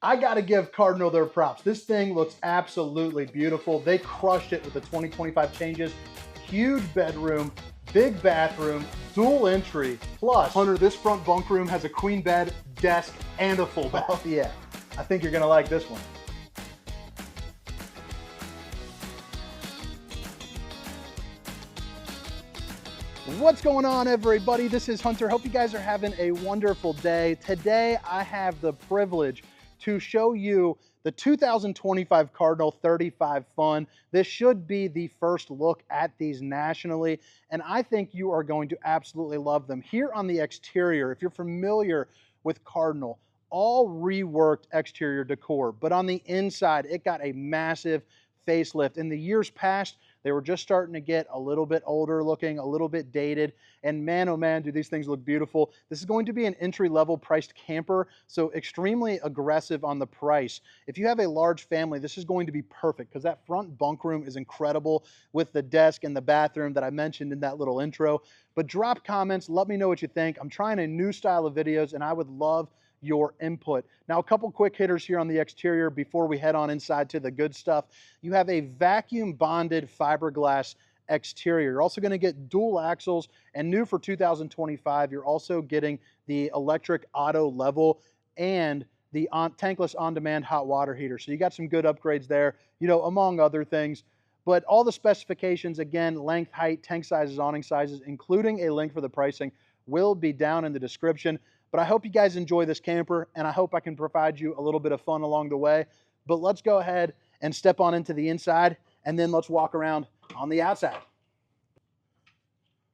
I got to give Cardinal their props. This thing looks absolutely beautiful. They crushed it with the 2025 changes. Huge bedroom, big bathroom, dual entry. Plus, Hunter, this front bunk room has a queen bed, desk, and a full bath. Oh yeah, I think you're gonna like this one. What's going on, everybody? This is Hunter. Hope you guys are having a wonderful day. Today, I have the privilege to show you the 2025 Cardinal 35FUN. This should be the first look at these nationally, and I think you are going to absolutely love them. Here on the exterior, if you're familiar with Cardinal, all reworked exterior decor, but on the inside, it got a massive facelift. In the years past, they were just starting to get a little bit older looking, a little bit dated, and man, oh man, do these things look beautiful. This is going to be an entry-level priced camper, so extremely aggressive on the price. If you have a large family, this is going to be perfect because that front bunk room is incredible with the desk and the bathroom that I mentioned in that little intro. But drop comments, let me know what you think. I'm trying a new style of videos and I would love your input. Now, a couple quick hitters here on the exterior before we head on inside to the good stuff. You have a vacuum bonded fiberglass exterior. You're also going to get dual axles, and new for 2025, you're also getting the electric auto level and the tankless on-demand hot water heater. So you got some good upgrades there, you know, among other things. But all the specifications, again, length, height, tank sizes, awning sizes, including a link for the pricing, will be down in the description. But I hope you guys enjoy this camper, and I hope I can provide you a little bit of fun along the way. But let's go ahead and step on into the inside, and then let's walk around on the outside.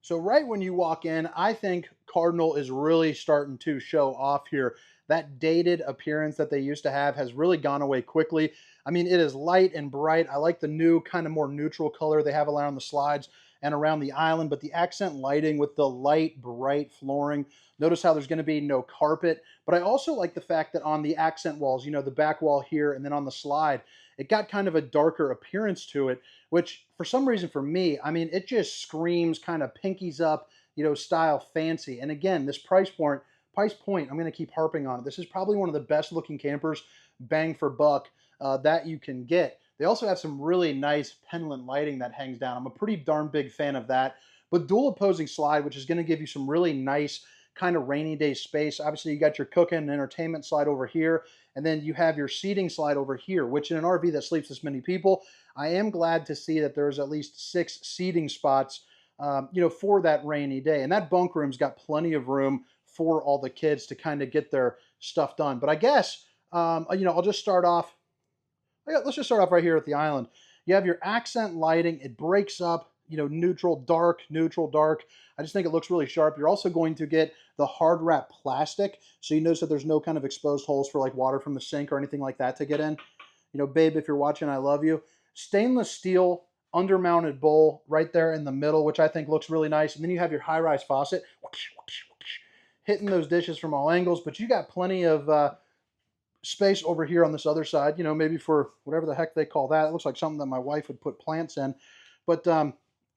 So right when you walk in, I think Cardinal is really starting to show off here. That dated appearance that they used to have has really gone away quickly. I mean, it is light and bright. I like the new kind of more neutral color they have around the slides and around the island, but the accent lighting with the light, bright flooring. Notice how there's going to be no carpet, but I also like the fact that on the accent walls, you know, the back wall here and then on the slide, it got kind of a darker appearance to it, which for some reason for me, I mean, it just screams kind of pinkies up, you know, style fancy. And again, this price point, I'm going to keep harping on it. This is probably one of the best looking campers, bang for buck, that you can get. They also have some really nice pendant lighting that hangs down. I'm a pretty darn big fan of that. But dual opposing slide, which is going to give you some really nice kind of rainy day space. Obviously, you got your cooking and entertainment slide over here, and then you have your seating slide over here, which in an RV that sleeps this many people, I am glad to see that there's at least 6 seating spots, you know, for that rainy day. And that bunk room's got plenty of room for all the kids to kind of get their stuff done. But I guess, you know, I'll just start off. Let's just start off right here at the island. You have your accent lighting. It breaks up, you know, neutral, dark, neutral, dark. I just think it looks really sharp. You're also going to get the hard wrap plastic. So you notice that there's no kind of exposed holes for like water from the sink or anything like that to get in. You know, babe, if you're watching, I love you. Stainless steel undermounted bowl right there in the middle, which I think looks really nice. And then you have your high-rise faucet hitting those dishes from all angles. But you got plenty of space over here on this other side, you know, maybe for whatever the heck they call that. It looks like something that my wife would put plants in. But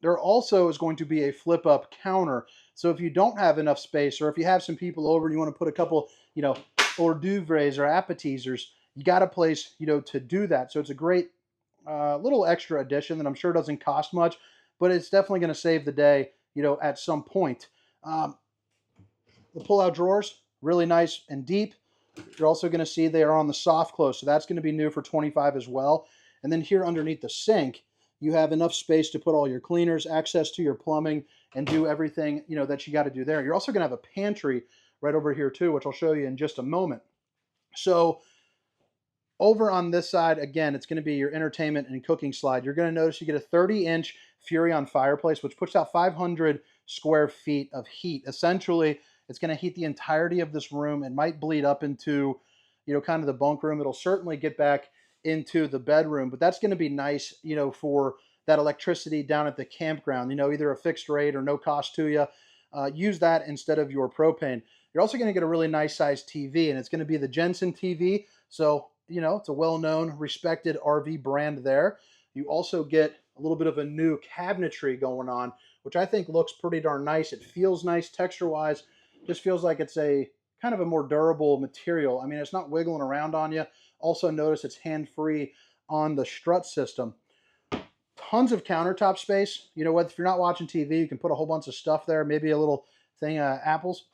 there also is going to be a flip-up counter. So if you don't have enough space, or if you have some people over and you want to put a couple, you know, hors d'oeuvres or appetizers, you got a place, you know, to do that. So it's a great little extra addition that I'm sure doesn't cost much, but it's definitely going to save the day, you know, at some point. The pull-out drawers, really nice and deep. You're also going to see they are on the soft close, so that's going to be new for 25 as well. And then here underneath the sink, you have enough space to put all your cleaners, access to your plumbing, and do everything, you know, that you got to do there. You're also going to have a pantry right over here too, which I'll show you in just a moment. So over on this side, again, it's going to be your entertainment and cooking slide. You're going to notice you get a 30-inch Furrion fireplace, which puts out 500 square feet of heat. Essentially, it's going to heat the entirety of this room. It might bleed up into, you know, kind of the bunk room. It'll certainly get back into the bedroom, but that's going to be nice, you know, for that electricity down at the campground, you know, either a fixed rate or no cost to you. Use that instead of your propane. You're also going to get a really nice sized TV, and it's going to be the Jensen TV. So, you know, it's a well-known, respected RV brand there. You also get a little bit of a new cabinetry going on, which I think looks pretty darn nice. It feels nice texture-wise. Just feels like it's a kind of a more durable material. I mean, it's not wiggling around on you. Also notice it's hand-free on the strut system. Tons of countertop space. You know what? If you're not watching TV, you can put a whole bunch of stuff there. Maybe a little thing, apples.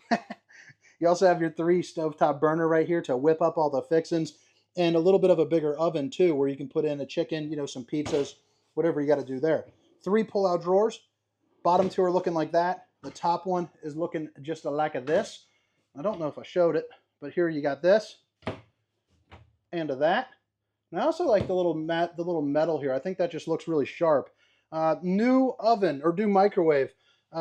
You also have your 3 stovetop burner right here to whip up all the fixings, and a little bit of a bigger oven too, where you can put in a chicken, you know, some pizzas, whatever you got to do there. 3 pull-out drawers. Bottom 2 are looking like that. The top one is looking just like this. I don't know if I showed it, but here you got this and that. And I also like the little metal here. I think that just looks really sharp. New oven or new microwave.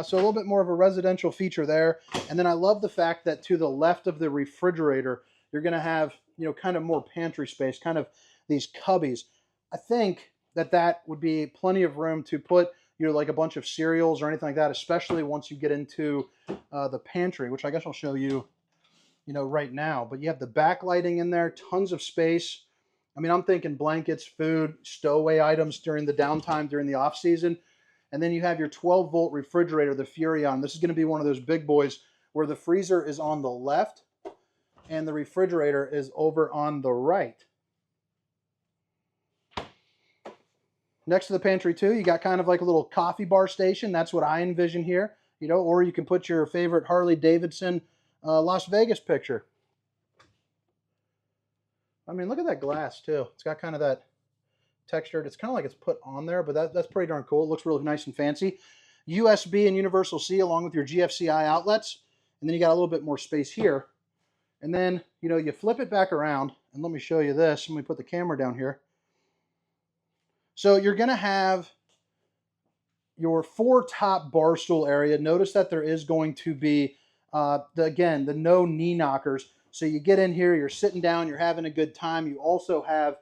So a little bit more of a residential feature there. And then I love the fact that to the left of the refrigerator, you're going to have, you know, kind of more pantry space, kind of these cubbies. I think that would be plenty of room to put, you know, like a bunch of cereals or anything like that, especially once you get into the pantry, which I guess I'll show you, you know, right now. But you have the backlighting in there, tons of space. I mean, I'm thinking blankets, food, stowaway items during the downtime, during the off season. And then you have your 12-volt refrigerator, the Furrion. This is going to be one of those big boys where the freezer is on the left and the refrigerator is over on the right. Next to the pantry too, you got kind of like a little coffee bar station. That's what I envision here, you know, or you can put your favorite Harley Davidson Las Vegas picture. I mean, look at that glass too. It's got kind of that textured. It's kind of like it's put on there, but that's pretty darn cool. It looks really nice and fancy. USB and Universal C along with your GFCI outlets. And then you got a little bit more space here. And then, you know, you flip it back around, and let me show you this. Let me put the camera down here. So you're going to have your 4 top bar stool area. Notice that there is going to be, again, the no knee knockers. So you get in here, you're sitting down, you're having a good time. You also have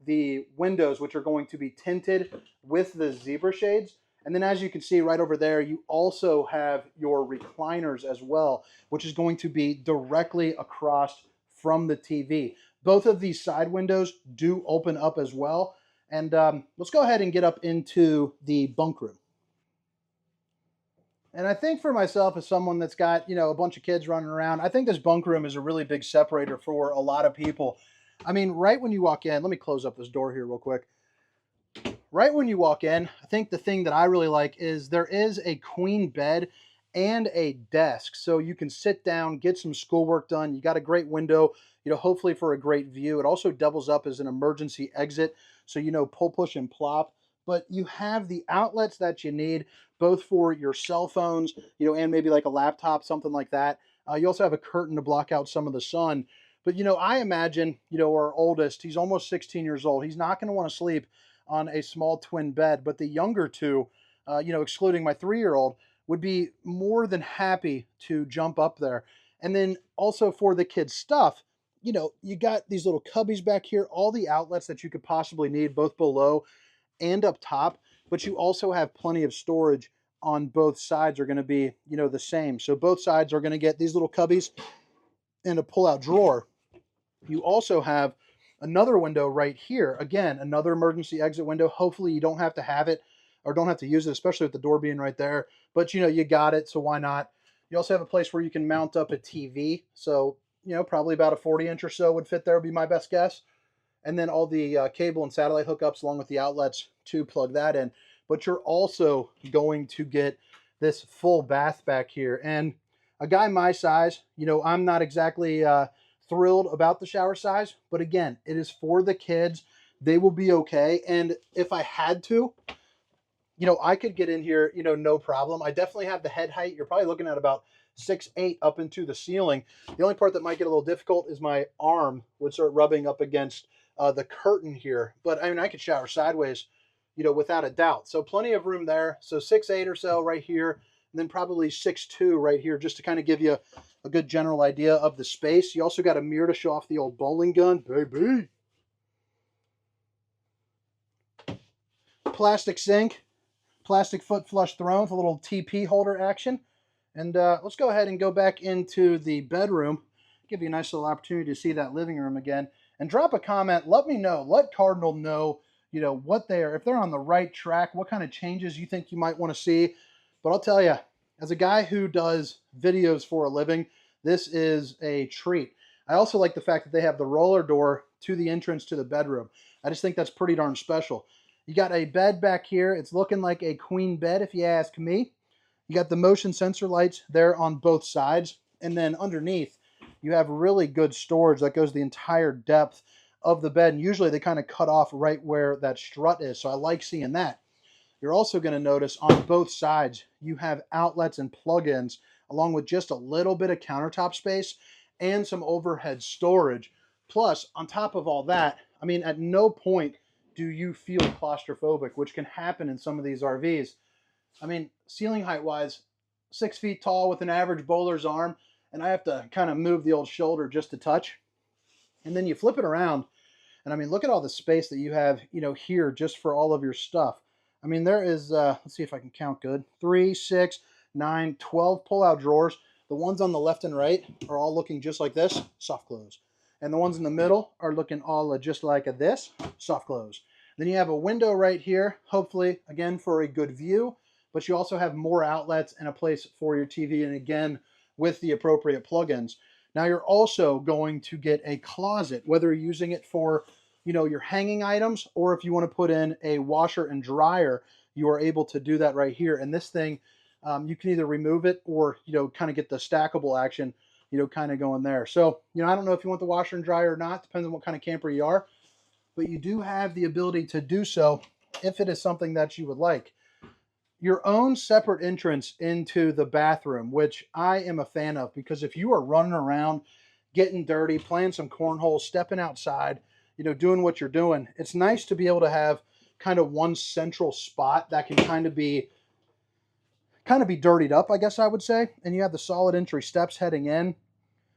the windows, which are going to be tinted with the zebra shades. And then as you can see right over there, you also have your recliners as well, which is going to be directly across from the TV. Both of these side windows do open up as well. And let's go ahead and get up into the bunk room. And I think for myself, as someone that's got, you know, a bunch of kids running around, I think this bunk room is a really big separator for a lot of people. I mean, right when you walk in, let me close up this door here real quick. Right when you walk in, I think the thing that I really like is there is a queen bed and a desk. So you can sit down, get some schoolwork done. You got a great window, you know, hopefully for a great view. It also doubles up as an emergency exit. So, you know, pull, push, and plop. But you have the outlets that you need, both for your cell phones, you know, and maybe like a laptop, something like that. You also have a curtain to block out some of the sun. But, you know, I imagine, you know, our oldest, he's almost 16 years old. He's not going to want to sleep on a small twin bed. But the younger two, you know, excluding my 3-year-old, would be more than happy to jump up there. And then also for the kids' stuff, you know, you got these little cubbies back here, all the outlets that you could possibly need, both below and up top, but you also have plenty of storage on both sides are going to be, you know, the same. So both sides are going to get these little cubbies and a pull-out drawer. You also have another window right here. Again, another emergency exit window. Hopefully you don't have to have it or don't have to use it, especially with the door being right there. But, you know, you got it, so why not? You also have a place where you can mount up a TV. So, you know, probably about a 40-inch or so would fit there, would be my best guess. And then all the cable and satellite hookups along with the outlets to plug that in. But you're also going to get this full bath back here. And a guy my size, you know, I'm not exactly thrilled about the shower size. But again, it is for the kids. They will be okay. And if I had to, you know, I could get in here, you know, no problem. I definitely have the head height. You're probably looking at about 6'8" up into the ceiling. The only part that might get a little difficult is my arm would start rubbing up against the curtain here. But I mean, I could shower sideways, you know, without a doubt. So plenty of room there. So 6'8" or so right here, and then probably 6'2" right here, just to kind of give you a good general idea of the space. You also got a mirror to show off the old bowling gun, baby. Plastic sink, plastic foot flush throne with a little TP holder action. And let's go ahead and go back into the bedroom. Give you a nice little opportunity to see that living room again. And drop a comment. Let me know. Let Cardinal know, you know, what they are, if they're on the right track, what kind of changes you think you might want to see. But I'll tell you, as a guy who does videos for a living, This is a treat. I also like the fact that they have the roller door to the entrance to the bedroom. I just think that's pretty darn special. You got a bed back here. It's looking like a queen bed if you ask me. You got the motion sensor lights there on both sides. And then underneath, you have really good storage that goes the entire depth of the bed. And usually they kind of cut off right where that strut is. So I like seeing that. You're also going to notice on both sides, you have outlets and plugins along with just a little bit of countertop space and some overhead storage. Plus, on top of all that, I mean, at no point do you feel claustrophobic, which can happen in some of these RVs. I mean, ceiling height wise, 6 feet tall with an average bowler's arm, and I have to kind of move the old shoulder just to touch. And then you flip it around, and I mean, look at all the space that you have, here just for all of your stuff. I mean, there is, let's see if I can count good, 3, 6, 9, 12 pull-out drawers. The ones on the left and right are all looking just like this, soft close. And the ones in the middle are looking all just like this, soft close. Then you have a window right here, hopefully, again, for a good view. But you also have more outlets and a place for your TV, and again, with the appropriate plugins. Now you're also going to get a closet, whether you're using it for, your hanging items, or if you want to put in a washer and dryer, you are able to do that right here. And this thing, you can either remove it or, kind of get the stackable action, kind of going there. So, I don't know if you want the washer and dryer or not, depends on what kind of camper you are, but you do have the ability to do so if it is something that you would like. Your own separate entrance into the bathroom, which I am a fan of, because if you are running around, getting dirty, playing some cornhole, stepping outside, doing what you're doing, it's nice to be able to have kind of one central spot that can kind of be dirtied up, I guess I would say. And you have the solid entry steps heading in.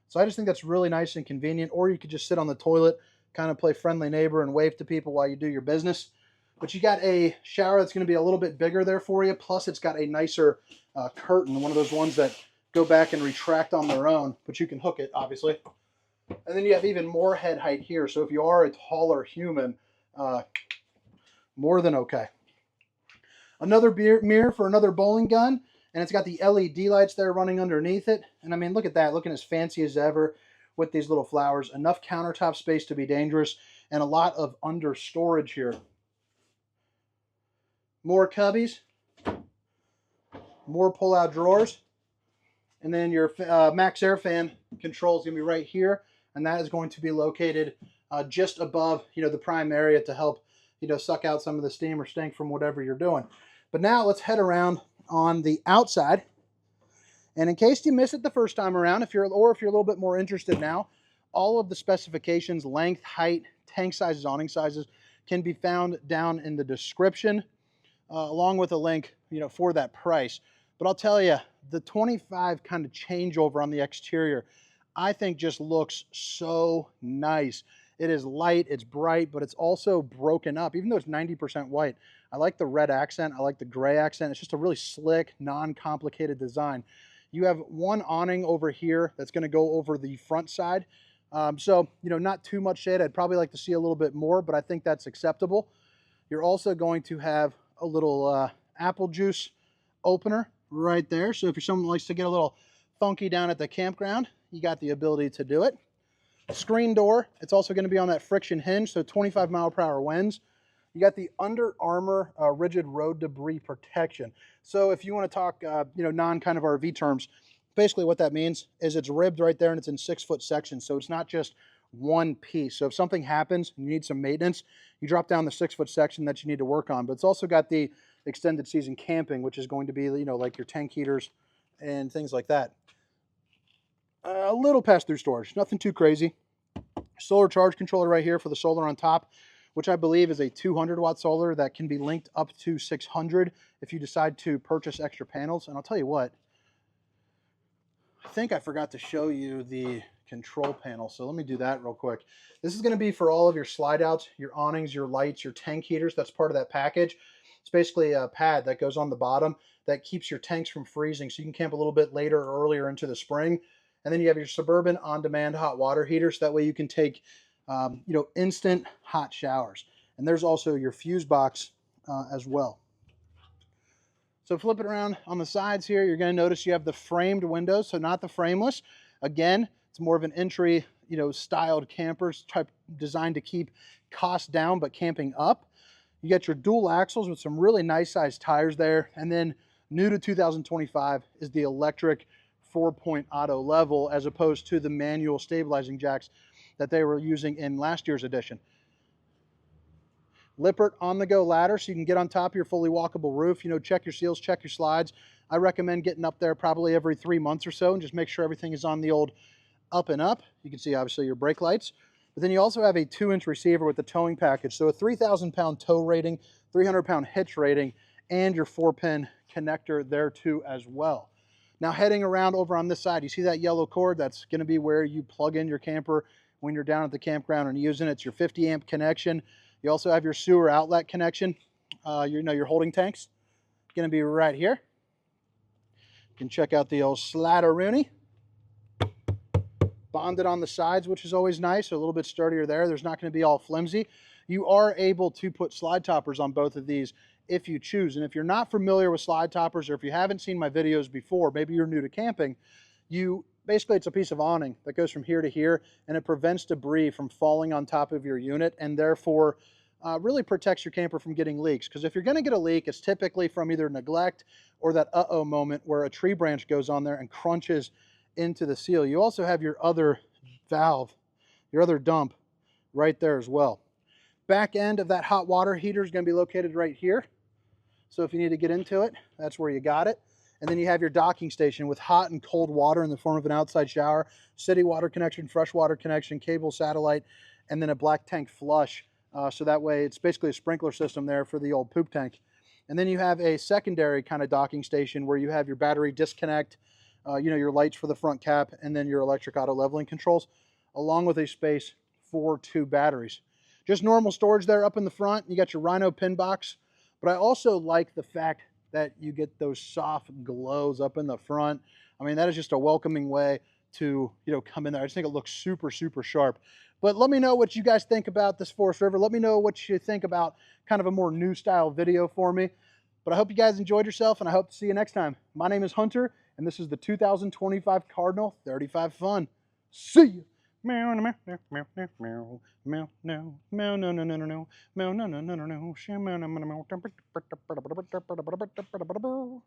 So I just think that's really nice and convenient. Or you could just sit on the toilet, kind of play friendly neighbor and wave to people while you do your business. But you got a shower that's going to be a little bit bigger there for you. Plus, it's got a nicer curtain, one of those ones that go back and retract on their own. But you can hook it, obviously. And then you have even more head height here. So if you are a taller human, more than okay. Another mirror for another bowling gun. And it's got the LED lights there running underneath it. And I mean, look at that. Looking as fancy as ever with these little flowers. Enough countertop space to be dangerous. And a lot of under storage here. More cubbies, more pull-out drawers, and then your max air fan control is going to be right here, and that is going to be located just above, the prime area to help, suck out some of the steam or stink from whatever you're doing. But now let's head around on the outside, and in case you missed it the first time around, if you're a little bit more interested now, all of the specifications, length, height, tank sizes, awning sizes, can be found down in the description. Along with a link, for that price. But I'll tell you, the 25 kind of changeover on the exterior, I think just looks so nice. It is light, it's bright, but it's also broken up, even though it's 90% white. I like the red accent, I like the gray accent. It's just a really slick, non-complicated design. You have one awning over here that's going to go over the front side. So, not too much shade. I'd probably like to see a little bit more, but I think that's acceptable. You're also going to have a little apple juice opener right there. So if you're someone who likes to get a little funky down at the campground, you got the ability to do it. Screen door, it's also going to be on that friction hinge, so 25-mile-per-hour winds. You got the Under Armour rigid road debris protection. So if you want to talk, non-kind of RV terms, basically what that means is it's ribbed right there and it's in 6-foot sections. So it's not just one piece. So if something happens and you need some maintenance, you drop down the 6-foot section that you need to work on. But it's also got the extended season camping, which is going to be, like your tank heaters and things like that. A little pass-through storage, nothing too crazy. Solar charge controller right here for the solar on top, which I believe is a 200-watt solar that can be linked up to 600 if you decide to purchase extra panels. And I'll tell you what, I think I forgot to show you the control panel, so let me do that real quick. This is going to be for all of your slide outs, your awnings, your lights, your tank heaters. That's part of that package. It's basically a pad that goes on the bottom that keeps your tanks from freezing, so you can camp a little bit later or earlier into the spring. And then you have your Suburban on-demand hot water heaters. That way you can take instant hot showers. And there's also your fuse box as well. So flip it around on the sides here, you're going to notice you have the framed windows, so not the frameless. Again, it's more of an entry, styled campers type, designed to keep costs down but camping up. You got your dual axles with some really nice sized tires there. And then new to 2025 is the electric 4-point auto level, as opposed to the manual stabilizing jacks that they were using in last year's edition. Lippert on-the-go ladder, so you can get on top of your fully walkable roof. Check your seals, check your slides. I recommend getting up there probably every 3 months or so and just make sure everything is on the old up and up. You can see obviously your brake lights. But then you also have a 2-inch receiver with the towing package. So a 3,000-pound tow rating, 300-pound hitch rating, and your 4-pin connector there too as well. Now heading around over on this side, you see that yellow cord? That's going to be where you plug in your camper when you're down at the campground and using it. It's your 50-amp connection. You also have your sewer outlet connection. Your holding tanks. Going to be right here. You can check out the old slider-rooney. Bonded on the sides, which is always nice, so a little bit sturdier there. There's not going to be all flimsy. You are able to put slide toppers on both of these if you choose. And if you're not familiar with slide toppers, or if you haven't seen my videos before, maybe you're new to camping, basically it's a piece of awning that goes from here to here, and it prevents debris from falling on top of your unit, and therefore really protects your camper from getting leaks. Because if you're going to get a leak, it's typically from either neglect or that uh-oh moment where a tree branch goes on there and crunches into the seal. You also have your other valve, your other dump right there as well. Back end of that hot water heater is going to be located right here. So if you need to get into it, that's where you got it. And then you have your docking station with hot and cold water in the form of an outside shower, city water connection, fresh water connection, cable, satellite, and then a black tank flush. So that way it's basically a sprinkler system there for the old poop tank. And then you have a secondary kind of docking station where you have your battery disconnect, your lights for the front cap, and then your electric auto leveling controls, along with a space for 2 batteries. Just normal storage there up in the front. You got your Rhino pin box, but I also like the fact that you get those soft glows up in the front. I mean, that is just a welcoming way to, come in there. I just think it looks super, super sharp. But let me know what you guys think about this Forest River. Let me know what you think about kind of a more new style video for me. But I hope you guys enjoyed yourself, and I hope to see you next time. My name is Hunter, and this is the 2025 Cardinal 35FUN. See you. Meow, meow, meow, meow, meow, meow, meow, no, meow, no, no, no, no, no, meow, no, no, no, no, no, meow, no, no, no, no.